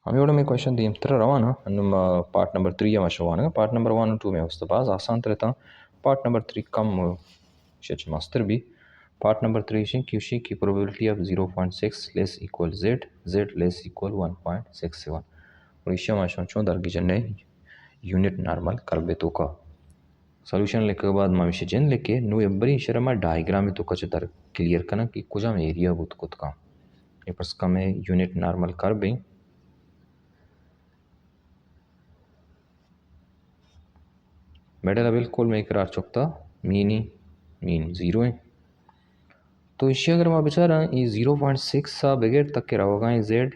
हम ಇವಡ ಮೇ ಕ್ವೆಶ್ಚನ್ ದೀಮ್ ತರ ರವಾನ ನಮ್ಮ ಪಾರ್ಟ್ ನಂಬರ್ 3 या मशवाना पार्ट नंबर 1 और 2 में उस्त बाज आसान तरता पार्ट नंबर 3 कम शच मास्टर भी पार्ट नंबर 3 शे क्यूशी की probability of 0.6 less equal z less equal 1.67 और इशा माशा चो दरगी जने यूनिट नॉर्मल करबे तो का सॉल्यूशन लेके के बाद माविश जन लेके नु एबरी शर्मा डायग्राम तो का दर क्लियर करना कि कुजा में एरिया बुत कुत का ये पस का में यूनिट नॉर्मल करबे मेडल बिल्कुल में करार चुकता मीन जीरो है तो इसे अगर मैं बेचारा ये 0.6 सा बगैर तक के रहोगा जेड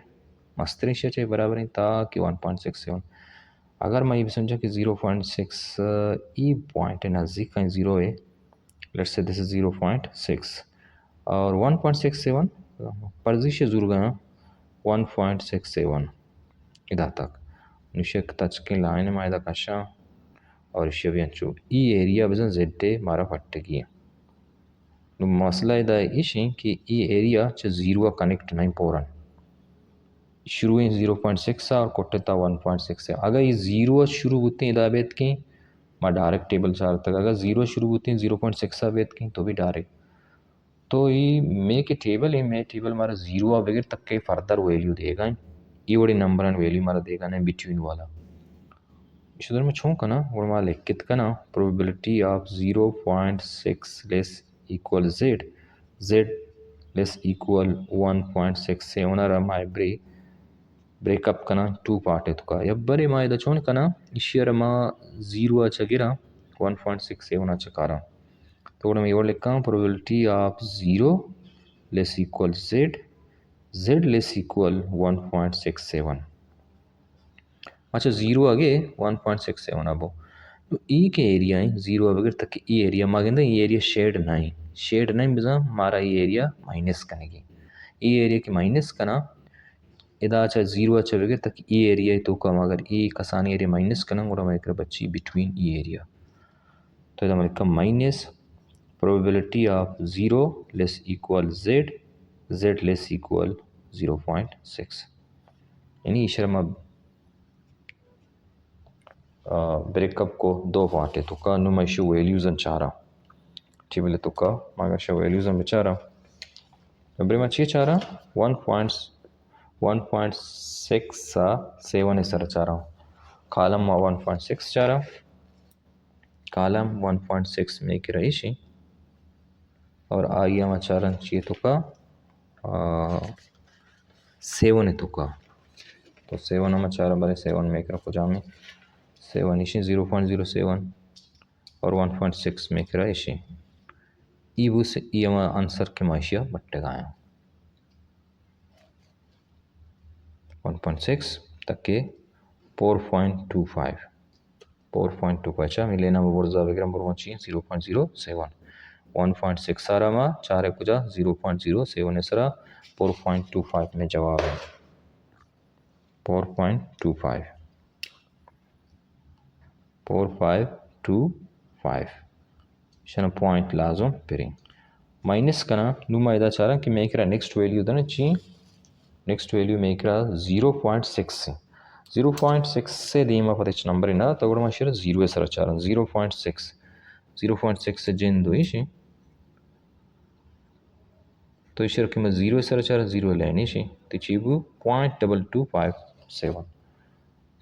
मस्त इसे चाहिए बराबर है ता कि 1.67 अगर मैं ये समझा कि 0.6 ई पॉइंट है नज़दीक का जीरो है लेट्स से दिस इज 0.6 और 1.67 पर्जी से जुड़ गया 1.67 इधर तक निश्चय टच के लाइन में इधर कशा और इसे भी अंचू ई एरिया बजन जेड मारा फट्टे की मसला इदा इशी कि ई एरिया च जीरो कनेक्ट नहीं पोरन शुरू में 0.6 और कोटेता 1.6 है अगर ये जीरो शुरू होते हैं इदा बेत की मैं डायरेक्ट टेबल चार तक अगर जीरो शुरू होते हैं 0.6 बेत की तो भी डायरेक्ट तो ये मे के टेबल है मे टेबल मारा जीरो बगैर तक के फर्दर वैल्यू देगा ये बड़ी नंबर एंड वैल्यू मारा देगा ना बिटवीन वाला इस में छू कना और माल कित कना probability of 0.6 less equal z less equal 1.67 अरा माय ब्रेकअप कना टू पार्ट है तो का यब्बरे मा इदा छोन कना इशियर मा 0 अच्छा 1.67 अच्छा कारा तो मैं ये लिखा probability of 0 less equal z less equal 1.67 अच्छा जीरो आगे 1.67 अब तो ई के एरिया है जीरो अगर तक ई एरिया मागे ई एरिया शेड नहीं बिजा मारा ई एरिया माइनस कनेगी ई एरिया की माइनस कना इदा अच्छा जीरो अच्छा बगैर तक ई एरिया तो कम अगर ई कसान एरिया माइनस कना गोड़ा मैं बच्ची बिटवीन ई एरिया तो इदा मैं minus probability of 0 less equal z less equal 0.6 यानी शर्मा ब्रेकअप को दो पार्ट है तो का नुमाइशु वैल्यूज चारा टिबले तो का मागा वैल्यूज बेचारा अब्रे मा ची चारा 1.6 सा 7 है सर चारा कॉलम 1.6 चारा कॉलम 1.6 में की रही और आगे मा चारा ची तो का 7 है तो का तो 7 मा चारा बरे 7 में कर जामे 7 इशी 0.07 और 1.6 में करा इशी ई वो से ई हमारा आंसर के माशिया बट्टे गाया 1.6 तक के 4.25 चा मिलेना बोर्जा वगैरह बोर्वा चाहिए 0.07 1.6 सारा मा चार कुजा 0.07 सरा 4.25 में जवाब है 4.25 शना पॉइंट लाजो पेरिंग माइनस कना नुमा इदा चारा कि मैं करा नेक्स्ट वैल्यू दना ची नेक्स्ट वैल्यू में करा 0.6 से दीमा पतिच नंबर इना तो गुड माशिर 0 सर चारा 0.6 से जिन दो इशी तो इशर कि मैं 0 सर चारा 0 लेनी शी तिचीबु 0.2257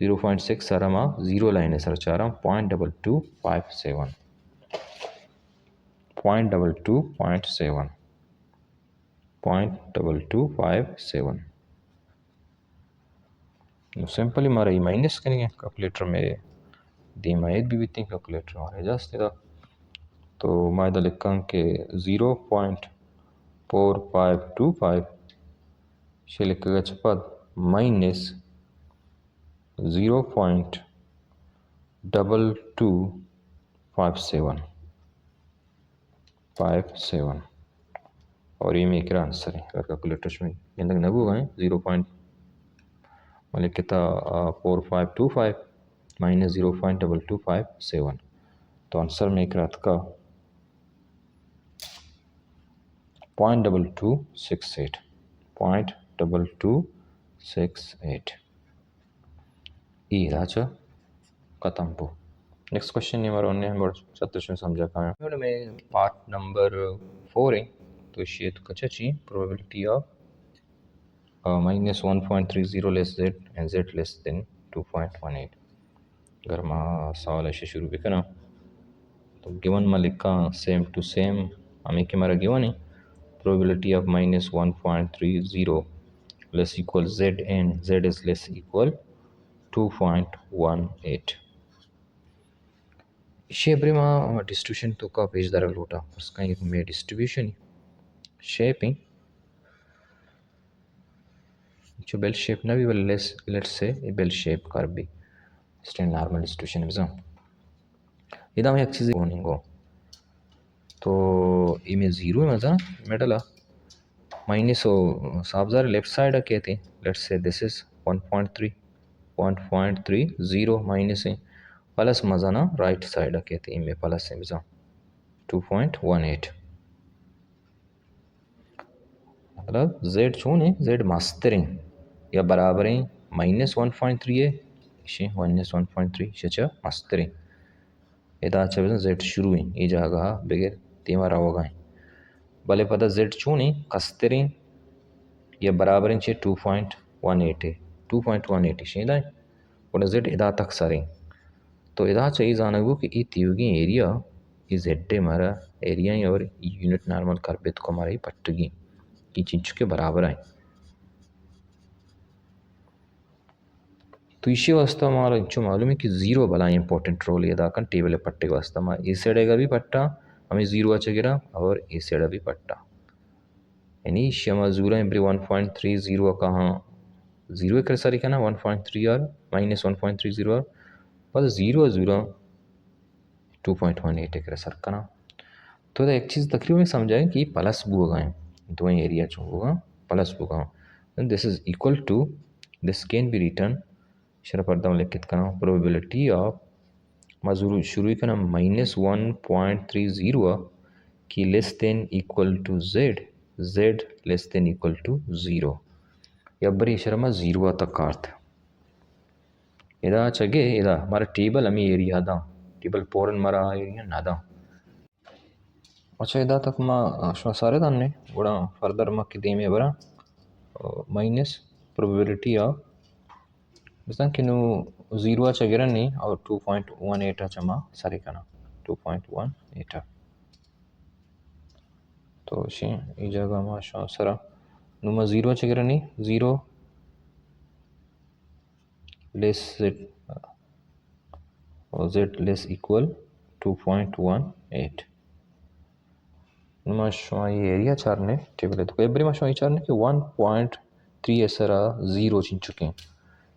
0.6 सारा मा 0 लाइन सर चारा 0.2257 0.2257 सिंपली मारा ये माइनस करेंगे कैलकुलेटर में दी मायद भी बीती कैलकुलेटर हमारे जास्ते था तो मायदा लिखा कि 0.4525 से लिखेगा छपद माइनस 0.2257 और ये मेरा आंसर है अगर कैलकुलेटर में इंदक नबू गए 0. मतलब कितना 4525 माइनस 0.2257 तो आंसर में एक रात का 0.2268 0.2268 ई राचा कतंपो। नेक्स्ट क्वेश्चन नंबर 1 है बड़ सत्तरशे समझा का में पार्ट नंबर 4 है तो शेत कचाची probability of -1.30 less z and z less than 2.18। अगर मैं सवाल ऐसे शुरू भी करा तो गिवन में लिखा सेम टू सेम हमें के हमारा गिवन है probability of -1.30 less equal z and z is less equal 2.18। Shape में डिस्ट्रीब्यूशन तो का पेज दर लोटा उसका एक में डिस्ट्रीब्यूशन शेपिंग जो बेल शेप ना भी लेट्स से बेल शेप कर भी स्टैंड नॉर्मल डिस्ट्रीब्यूशन में इधर में एक चीज़ होनिंगो तो इमें जीरो में था मेडला माइनस साबजार लेफ्ट साइड कहते let's say this is 1.30 minus है प्लस मजा ना राइट साइड कहते इमें प्लस है मजा 2.18 मतलब z चून है z मास्टरिंग या बराबर है -1.3 है इसे -1.3 इसे मास्टरिंग इधर अच्छा बिजन z शुरू है ये जगह बगैर तीमारा होगा भले पता z चून है कस्तरिंग या बराबर है 2.18 है 2.18 इसे इधर और z इधर तक सरें तो इधर चाहिए जानगो कि ये त्योगी एरिया ये z हमारा एरिया और यूनिट नॉर्मल करबेत को हमारा पट्टगी की चीज के बराबर है तो इसी वास्ता हमारा जो मालूम है कि जीरो बला इंपॉर्टेंट रोल अदा कर टेबल पट्टे के वास्ता हमारा इस साइड का भी पट्टा हमें जीरो अच्छा गिरा और इस साइड भी पट्टा यानी शमा जूरा एम्ब्री 1.30 कहाँ जीरो कर सारी ना 1.3 और -1.30 और बस जीरो 2.18 कर सर का ना तो एक चीज़ तकरीबन समझाएं कि प्लस बुआ गए दो एरिया जो होगा प्लस बुआ this is equal to this can be written शर पर्दा लिखित करना प्रोबेबिलिटी ऑफ मजूर शुरू करना -1.30 की less than equal to z less than equal to 0 या बरी शर्मा 0 तक अर्थ इदा चगे इदा हमारा टेबल हमें एरिया दा टेबल पोरन मरा एरिया ना दा अच्छा इदा तक मा सारे दाने बड़ा फर्दर मा कि दे में बरा माइनस प्रोबेबिलिटी ऑफ मिसाल कि नु 0 अच्छा गिरा नहीं और 2.18 अच्छा मा सारे करना 2.18 तो शे ई जगह मा सरा नुमा 0 अच्छा गिरा नहीं 0 लेस z लेस इक्वल 2.18 नुमा ये एरिया चारने टेबल तो एवरी मा ये चारने कि 1.3 ऐसा 0 चिन चुके हैं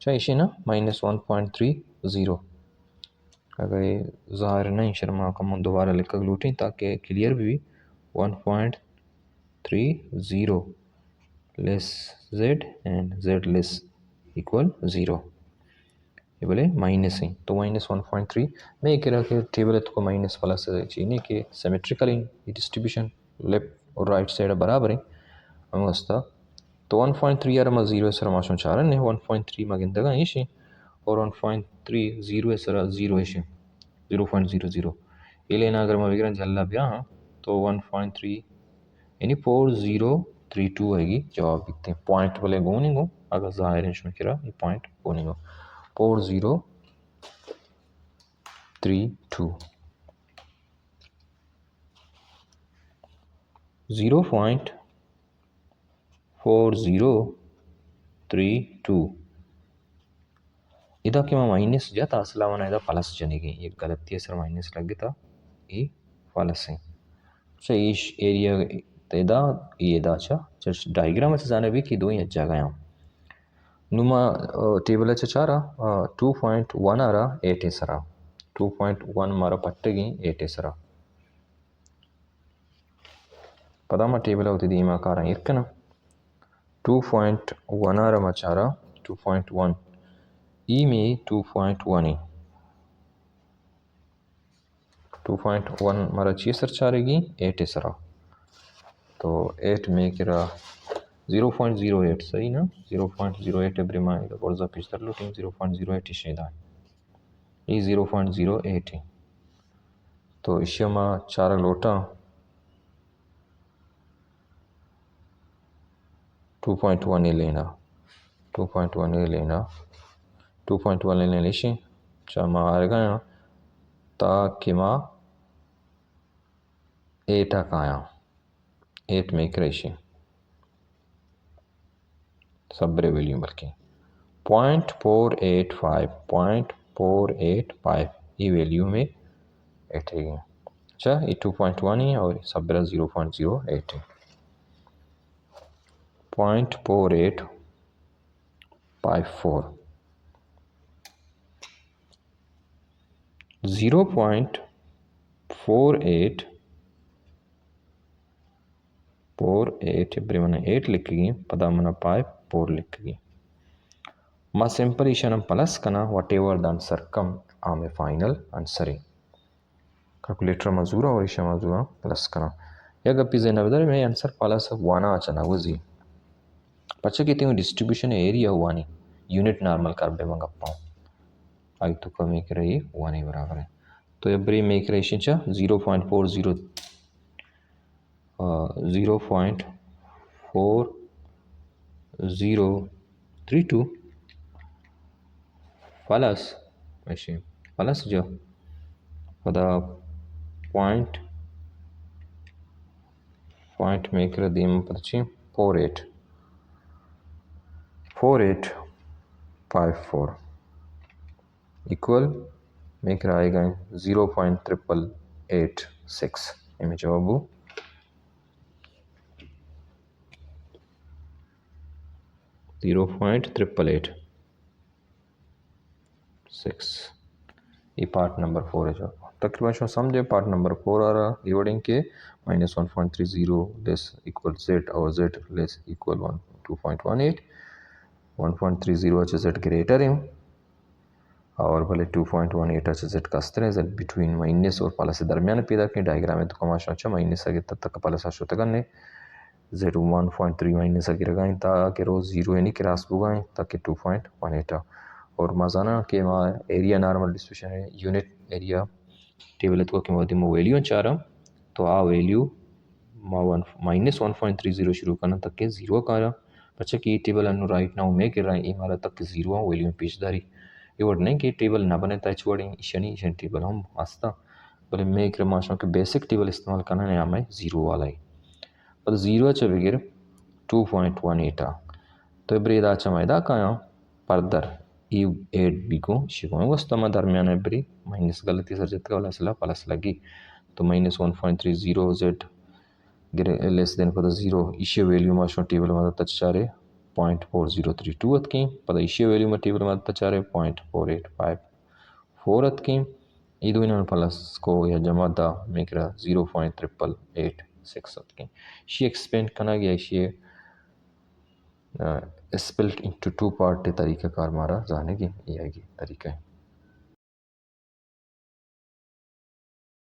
चाहे इसे ना -1.30 अगर ये ज़ाहिर नहीं शर्मा का हम दोबारा लिख लूटें ताकि क्लियर भी 1.30 less z and z less equal 0 ये बोले माइनस है तो -1.3 मैं कह रहा कि टेबल तो माइनस प्लस चाहिए कि सिमेट्रिकली डिस्ट्रीब्यूशन लेफ्ट और राइट साइड बराबर है हमें वास्ता तो 1.3 यार मैं 0 सर माशों चारन है 1.3 मगिंदगा इशे और 1.30 सर 0 इशे 0.00 ये लेना अगर मैं विग्रह जल्ला भी हाँ तो 1.3 यानी 4032 आएगी जवाब लिखते हैं पॉइंट वाले गो नहीं गो अगर जाहिर में करा ये पॉइंट गो नहीं गो 4032 0.4032 इधर के मैं माइनस जाता असला वना इधर प्लस जनेगी ये गलती है सर माइनस लग गया था ये प्लस है अच्छा इस एरिया तेदा ये दा अच्छा जस्ट डायग्राम अच्छा जाने भी कि दो ही अच्छा गया नुमा टेबल अच्छा चारा 2.1 आ रहा 8 सरा 2.1 मारा पट्टेगी 8 सरा पता मा टेबल होती दी मा कारा इरकना 2.1 आ रहा मचारा 2.1 ई में 2.1 है 2.1 मारा ची सर चारेगी 8 सरा तो 8 में किरा 0.08 सही ना 0.08 एब्रिमा इधर बोर्जा पिछतर लूटिंग 0.08 इशेदा ये 0.08 तो इशमा चार लोटा 2.1 लेना 2.1 लेना 2.1 लेने इशे चामा आएगा यहाँ ताकि माँ 8 आया 8 में क्रेशी सब्रे वैल्यू बल्कि 0.485 ये वैल्यू में 8 है अच्छा ये 2.1 है और सब्रा 0.08 है 0.4854 0.48 ब्रेमन 8 लिखेगी पदा मना 4 लिखेगी मा सिंपल इशनम प्लस कना वट एवर द आंसर कम आमे फाइनल आंसर है कैलकुलेटर मजूरा और इशा मजूरा प्लस कना या गप्पी जेना बदर में आंसर प्लस वाना अचना वजी पच्चे कहते हैं डिस्ट्रीब्यूशन एरिया वानी यूनिट नॉर्मल कर बे मंगप्पा आई तो कमी कर रही वानी बराबर है तो ये ब्री मेक रेशन चा 0.4032 प्लस ऐसे प्लस जो पदा पॉइंट मेक कर दी पच्ची 4854 इक्वल मेक आएगा 0.8886 इमें जवाब 0.8886 ये पार्ट नंबर 4 है जो तकरीबन शो समझे पार्ट नंबर 4 आ रहा डिवाइडिंग के -1.30 लेस इक्वल z और z लेस इक्वल 2.18 1.30 अच्छा z ग्रेटर है और भले 2.18 अच्छा z का अस्तर है z बिटवीन माइनस और प्लस से दरमियान पैदा की डायग्राम में तो कमाशा अच्छा माइनस आगे तक प्लस आशो तक ने z 1.3 माइनस आगे लगाएं ताकि रोज 0 यानी क्रॉस बुगाएं ताकि 2.18 और मजाना के वहाँ एरिया नॉर्मल डिस्ट्रीब्यूशन है यूनिट एरिया टेबल तो के मध्य में वैल्यू चारा तो आ वैल्यू -1.30 शुरू करना तक के 0 का बच्चा की टेबल अनु राइट नाउ में कर रहा है हमारा तक के 0 वैल्यू पेशदारी इवड नहीं कि टेबल ना बने तचवड़ी शनि शन टेबल हम आस्ता बोले मैं कर माशा के बेसिक टेबल इस्तेमाल करना है हमें 0 वाला ही पर 0 च बगैर 2.18 तो ब्रेदा च मैदा का पर्दर ई 8 बिको शिको वस्तमा दरमियान ब्री माइनस गलती सर जत का वाला सला प्लस लगी तो -1.30 z लेस देन पद 0 इशे वैल्यू माशो टेबल में तचारे 0.4032 अतकी पद इशे वैल्यू में टेबल में तचारे 0.4854 अतकी ಇದು ಇನ್ನೊಂದು ಪ್ಲಸ್ को या जमा दा मेकरा 0.8886 अतकी शी एक्सपेंड करना गया शी स्प्लिट इनटू 2 पार्ट तरीका कार मारा जाने की ये तरीका है